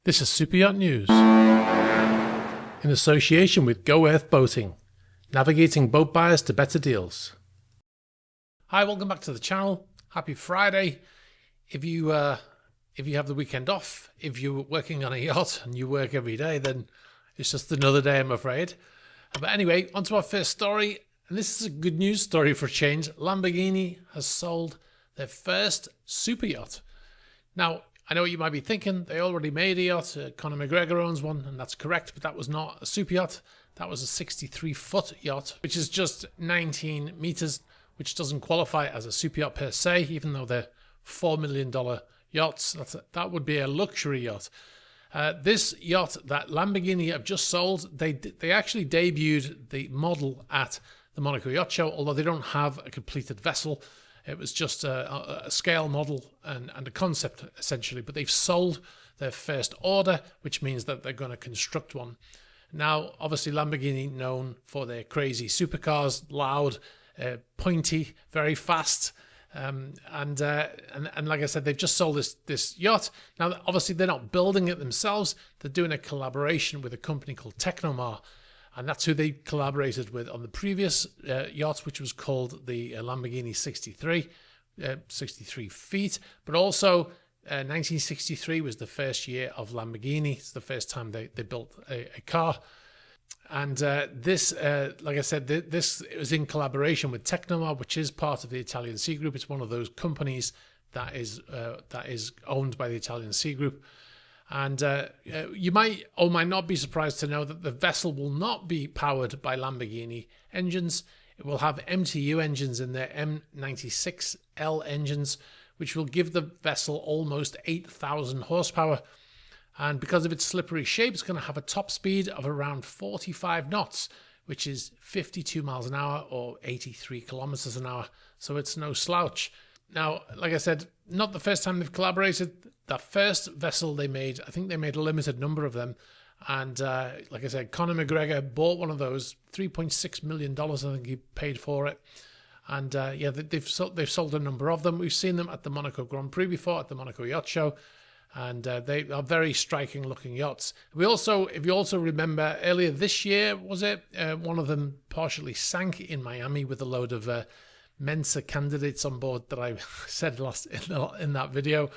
This is Superyacht News in association with Go Earth Boating, navigating boat buyers to better deals. Hi, welcome back to the channel. Happy Friday. If you have the weekend off, if you're working on a yacht and you work every day, then it's just another day, I'm afraid. But anyway, on to our first story, and this is a good news story for a change. Lamborghini has sold their first super yacht. Now, I know what you might be thinking. They already made a yacht. Conor McGregor owns one, and that's correct, but that was not a super yacht. That was a 63-foot yacht, which is just 19 meters, which doesn't qualify as a super yacht per se, even though they're $4 million yachts. That would be a luxury yacht. This yacht that Lamborghini have just sold, they actually debuted the model at the Monaco Yacht Show, although they don't have a completed vessel. It was just a scale model and a concept, essentially. But they've sold their first order, which means that they're going to construct one. Now, obviously, Lamborghini known for their crazy supercars, loud, pointy, very fast. And like I said, they've just sold this yacht. Now, obviously, they're not building it themselves. They're doing a collaboration with a company called Technomar. And that's who they collaborated with on the previous yacht, which was called the Lamborghini 63 feet. But also, 1963 was the first year of Lamborghini. It's the first time they built a car. And this, like I said, this was in collaboration with Technomar, which is part of the Italian Sea Group. It's one of those companies that is owned by the Italian Sea Group. And you might or might not be surprised to know that the vessel will not be powered by Lamborghini engines. It will have MTU engines in their M96L engines, which will give the vessel almost 8,000 horsepower. And because of its slippery shape, it's going to have a top speed of around 45 knots, which is 52 miles an hour or 83 kilometers an hour. So it's no slouch. Now, like I said, not the first time they've collaborated. The first vessel they made, I think they made a limited number of them. And like I said, Conor McGregor bought one of those, $3.6 million, I think he paid for it. And yeah, they've sold a number of them. We've seen them at the Monaco Grand Prix before, at the Monaco Yacht Show. And they are very striking looking yachts. We also, if you also remember, earlier this year, was it? One of them partially sank in Miami with a load of Mensa candidates on board that I said last in that video.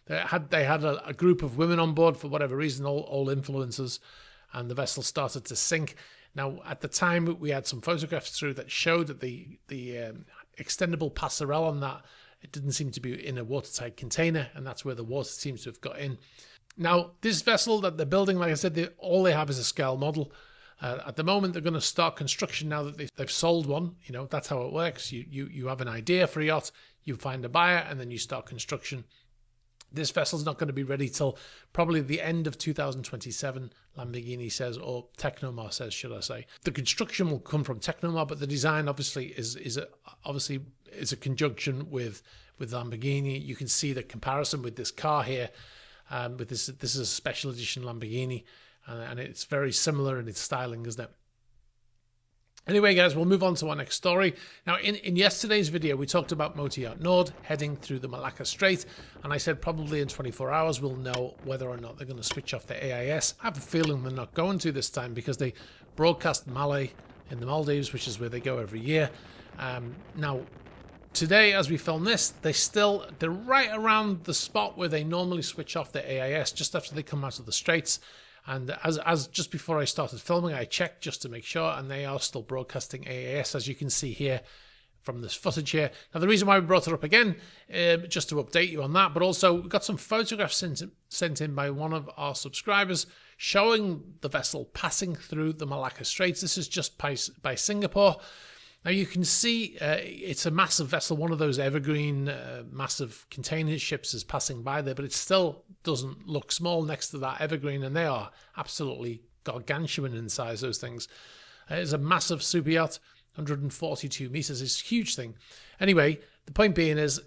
They had a group of women on board for whatever reason, all influencers, and the vessel started to sink. Now, at the time, we had some photographs through that showed that the extendable passerelle on that, it didn't seem to be in a watertight container, and that's where the water seems to have got in. Now, this vessel that they're building, like I said, all they have is a scale model. At the moment, they're going to start construction now that they've sold one. You know, that's how it works. You have an idea for a yacht, you find a buyer, and then you start construction. This vessel's not going to be ready till probably the end of 2027, Lamborghini says, or Technomar says, should I say. The construction will come from Technomar, but the design obviously is a conjunction with Lamborghini. You can see the comparison with this car here. With this is a special edition Lamborghini, and it's very similar in its styling, isn't it? Anyway, guys, we'll move on to our next story. Now, in yesterday's video, we talked about Megayacht Nord heading through the Malacca Strait, and I said probably in 24 hours we'll know whether or not they're going to switch off the AIS. I have a feeling they're not going to this time because they broadcast Malé in the Maldives, which is where they go every year. Now, today, as we film this, they're right around the spot where they normally switch off the AIS, just after they come out of the Straits. And as just before I started filming, I checked just to make sure, and they are still broadcasting AIS, as you can see here from this footage here. Now, the reason why we brought it up again, just to update you on that, but also we got some photographs sent in by one of our subscribers showing the vessel passing through the Malacca Straits. This is just by Singapore. Now, you can see it's a massive vessel, one of those evergreen massive container ships is passing by there, but it still doesn't look small next to that evergreen, and they are absolutely gargantuan in size, those things. It's a massive super yacht, 142 meters, it's a huge thing. Anyway, the point being is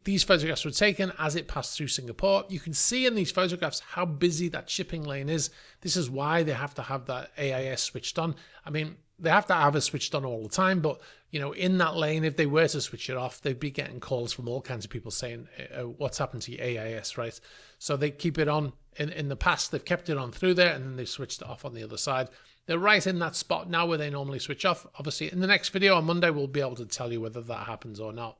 these photographs were taken as it passed through Singapore. You can see in these photographs how busy that shipping lane is. This is why they have to have that AIS switched on. I mean, they have to have it switched on all the time, but in that lane, if they were to switch it off, they'd be getting calls from all kinds of people saying, what's happened to your AIS, right? So they keep it on. In the past, they've kept it on through there, and then they've switched it off on the other side. They're right in that spot now where they normally switch off. Obviously, in the next video on Monday, we'll be able to tell you whether that happens or not.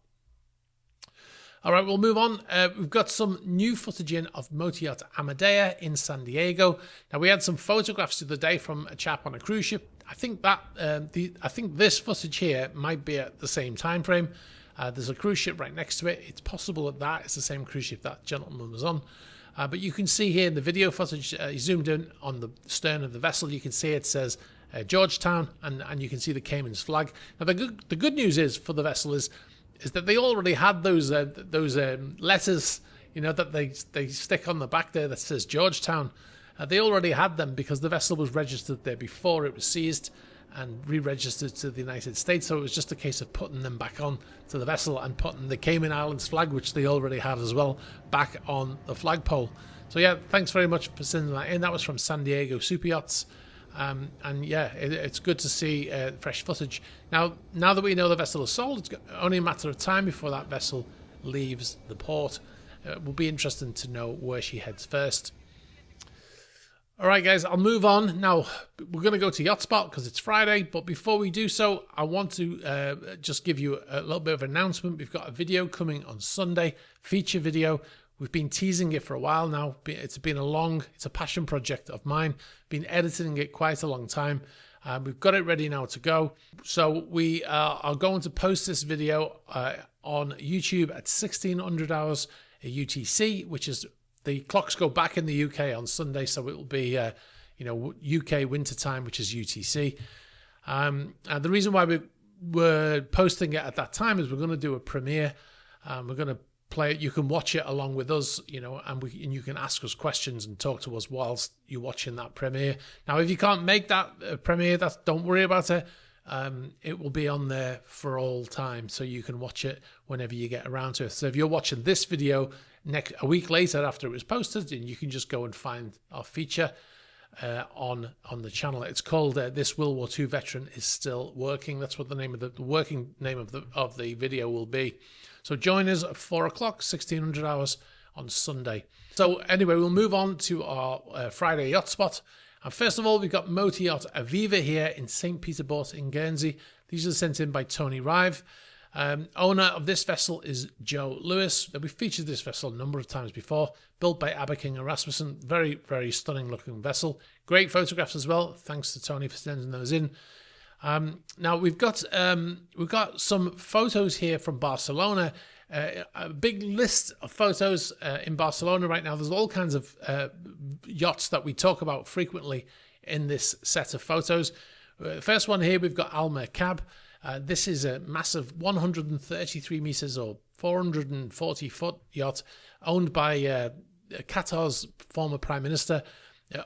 All right, we'll move on. We've got some new footage in of motor yacht Amadea in San Diego. Now, we had some photographs the other day from a chap on a cruise ship. I think this footage here might be at the same time frame. There's a cruise ship right next to it. It's possible that it's the same cruise ship that gentleman was on. But you can see here in the video footage, he zoomed in on the stern of the vessel. You can see it says Georgetown, and you can see the Cayman's flag. Now, the good news is for the vessel is that they already had those letters, that they stick on the back there that says Georgetown. They already had them because the vessel was registered there before it was seized and re-registered to the United States. So it was just a case of putting them back on to the vessel and putting the Cayman Islands flag, which they already had as well, back on the flagpole. So yeah, thanks very much for sending that in. That was from San Diego Superyachts. And yeah, it's good to see fresh footage. Now that we know the vessel is sold, it's only a matter of time before that vessel leaves the port. It will be interesting to know where she heads first. All right, guys, I'll move on. Now, we're going to go to Yacht Spot because it's Friday. But before we do so, I want to just give you a little bit of an announcement. We've got a video coming on Sunday, feature video. We've been teasing it for a while now. It's a passion project of mine. Been editing it quite a long time. We've got it ready now to go. So we are going to post this video on YouTube at 1600 hours UTC, which is the clocks go back in the UK on Sunday, so it will be UK winter time, which is UTC. And the reason why we're posting it at that time is we're going to do a premiere. We're going to play it. You can watch it along with us, and you can ask us questions and talk to us whilst you're watching that premiere. Now, if you can't make that premiere, don't worry about it. It will be on there for all time, so you can watch it whenever you get around to it. So if you're watching this video a week later after it was posted, then you can just go and find our feature on the channel. It's called "This World War II Veteran is Still Working." That's what the name of the working name of the video will be. So join us at 4 o'clock, 1600 hours on Sunday. So anyway, we'll move on to our Friday Yacht Spot. And first of all, we've got Motor Yacht Aviva here in St. Peterborough in Guernsey. These are sent in by Tony Rive. Owner of this vessel is Joe Lewis. We've featured this vessel a number of times before. Built by Aberking and Rasmussen. Very, very stunning looking vessel. Great photographs as well. Thanks to Tony for sending those in. Now we've got some photos here from Barcelona. A big list of photos in Barcelona right now. There's all kinds of yachts that we talk about frequently in this set of photos. First one here, we've got Almer Cab. This is a massive 133 meters or 440 foot yacht owned by Qatar's former prime minister.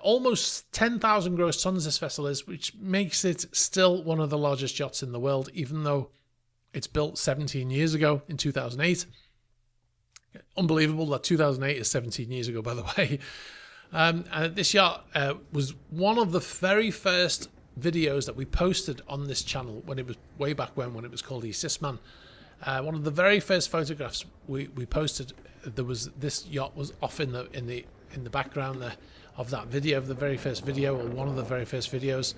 Almost 10,000 gross tons this vessel is, which makes it still one of the largest yachts in the world, even though it's built 17 years ago in 2008. Unbelievable that 2008 is 17 years ago, by the way. This yacht was one of the very first videos that we posted on this channel when it was way back when it was called Eastisman. One of the very first photographs we posted, this yacht was off in the background there of that video, of the very first video, or one of the very first videos.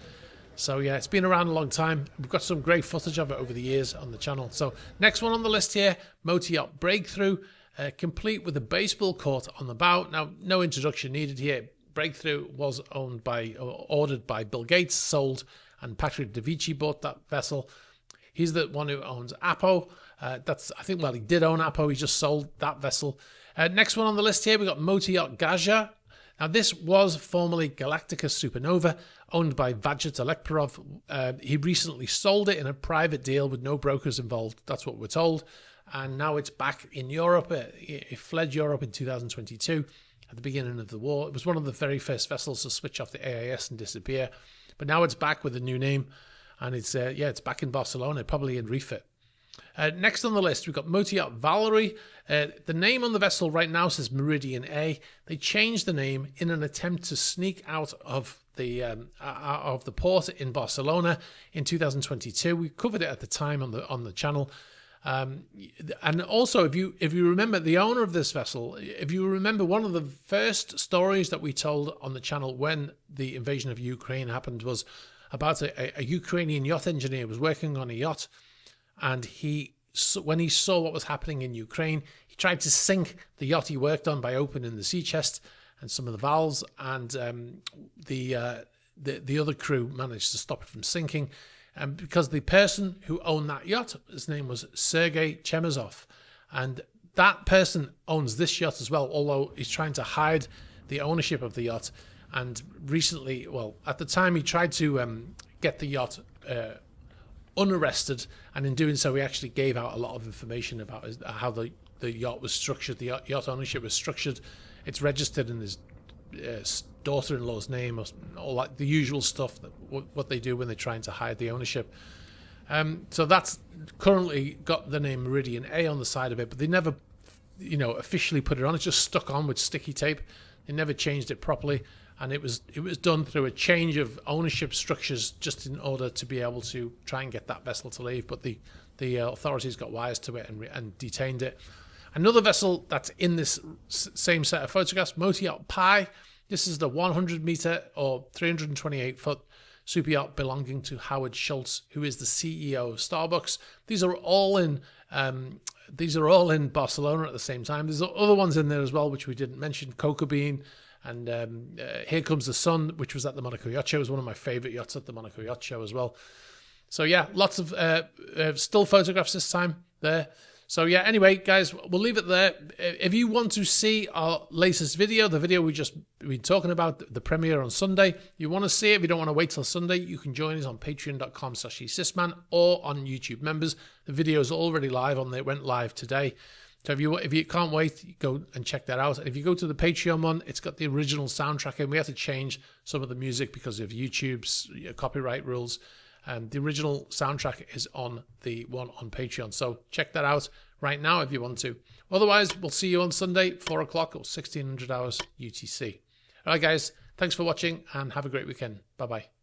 So yeah, it's been around a long time. We've got some great footage of it over the years on the channel. So next one on the list here, Motor Yacht Breakthrough, complete with a baseball court on the bow. Now, no introduction needed here. Breakthrough was ordered by Bill Gates, sold, and Patrick DeVici bought that vessel. He's the one who owns Apo. He did own Apo. He just sold that vessel. Next one on the list here, we've got Motor Yacht Gazha. Now, this was formerly Galactica Supernova, owned by Vajit Alekperov. He recently sold it in a private deal with no brokers involved. That's what we're told. And now it's back in Europe. It fled Europe in 2022 at the beginning of the war. It was one of the very first vessels to switch off the AIS and disappear. But now it's back with a new name. And it's back in Barcelona, probably in refit. Next on the list, we've got Motor Yacht Valerie. The name on the vessel right now says Meridian A. They changed the name in an attempt to sneak out of the port in Barcelona in 2022. We covered it at the time on the channel. And also, if you remember, the owner of this vessel, if you remember, one of the first stories that we told on the channel when the invasion of Ukraine happened was about a Ukrainian yacht engineer who was working on a yacht, and when he saw what was happening in Ukraine, he tried to sink the yacht he worked on by opening the sea chest and some of the valves, and the other crew managed to stop it from sinking. And because the person who owned that yacht, his name was Sergei Chemezov, and that person owns this yacht as well, although he's trying to hide the ownership of the yacht. And recently, well, at the time, he tried to get the yacht unarrested, and in doing so, he actually gave out a lot of information about how the yacht was structured, the yacht ownership was structured. It's registered in his daughter-in-law's name, or all like the usual stuff, what they do when they're trying to hide the ownership. So that's currently got the name Meridian A on the side of it, but they never, officially put it on. It's just stuck on with sticky tape. They never changed it properly, and it was done through a change of ownership structures just in order to be able to try and get that vessel to leave. But the authorities got wise to it and detained it. Another vessel that's in this same set of photographs, Motor Yacht Pi. This is the 100-meter or 328-foot super yacht belonging to Howard Schultz, who is the CEO of Starbucks. These are all in Barcelona at the same time. There's other ones in there as well, which we didn't mention. Coca Bean and Here Comes the Sun, which was at the Monaco Yacht Show. It was one of my favorite yachts at the Monaco Yacht Show as well. So yeah, lots of still photographs this time there. So yeah, anyway, guys, we'll leave it there. If you want to see our latest video, the video we just been talking about, the premiere on Sunday, you want to see it, if you don't want to wait till Sunday, you can join us on patreon.com/esysman or on YouTube members. The video is already live it went live today. So if you can't wait, go and check that out. And if you go to the Patreon one, it's got the original soundtrack, and we had to change some of the music because of YouTube's copyright rules. The original soundtrack is on the one on Patreon. So check that out right now if you want to. Otherwise, we'll see you on Sunday, 4 o'clock or 1600 hours UTC. All right, guys, thanks for watching and have a great weekend. Bye-bye.